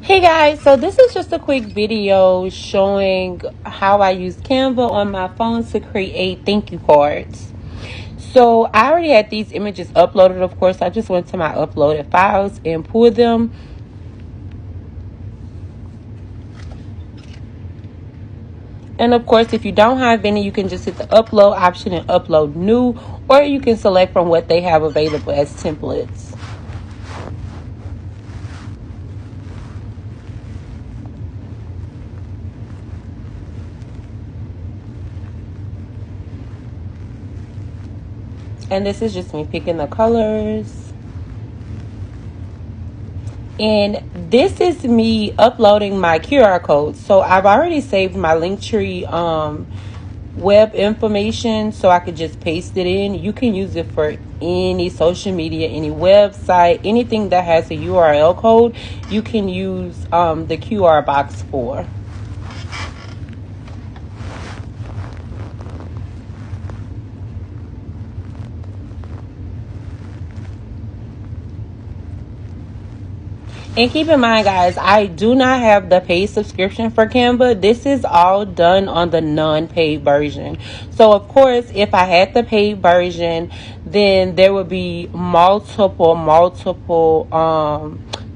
Hey guys, so this is just a quick video showing how I use Canva on my phone to create thank you cards. So I already had these images uploaded, of course. I just went to my uploaded files and pulled them. And of course, if you don't have any, you can just hit the upload option and upload new, or you can select from what they have available as templates. And this is just me picking the colors. And this is me uploading my QR code. So I've already saved my Linktree web information, so I could just paste it in. You can use it for any social media, any website, anything that has a URL code, you can use the QR box for. And keep in mind, guys, I do not have the paid subscription for Canva. This is all done on the non-paid version. So, of course, if I had the paid version, then there would be multiple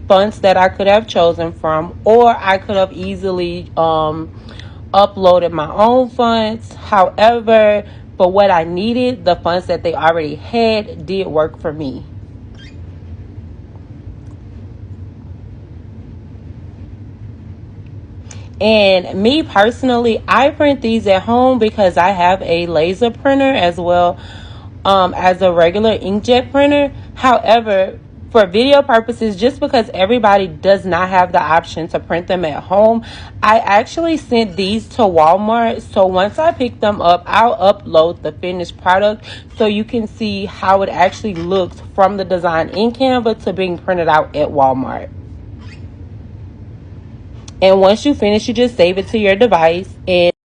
fonts that I could have chosen from, or I could have easily uploaded my own fonts. However, for what I needed, the fonts that they already had did work for me. And me personally, I print these at home because I have a laser printer as well as a regular inkjet printer. However, for video purposes, just because everybody does not have the option to print them at home, I actually sent these to Walmart. So once I pick them up, I'll upload the finished product so you can see how it actually looks from the design in Canva to being printed out at Walmart. And once you finish, you just save it to your device. And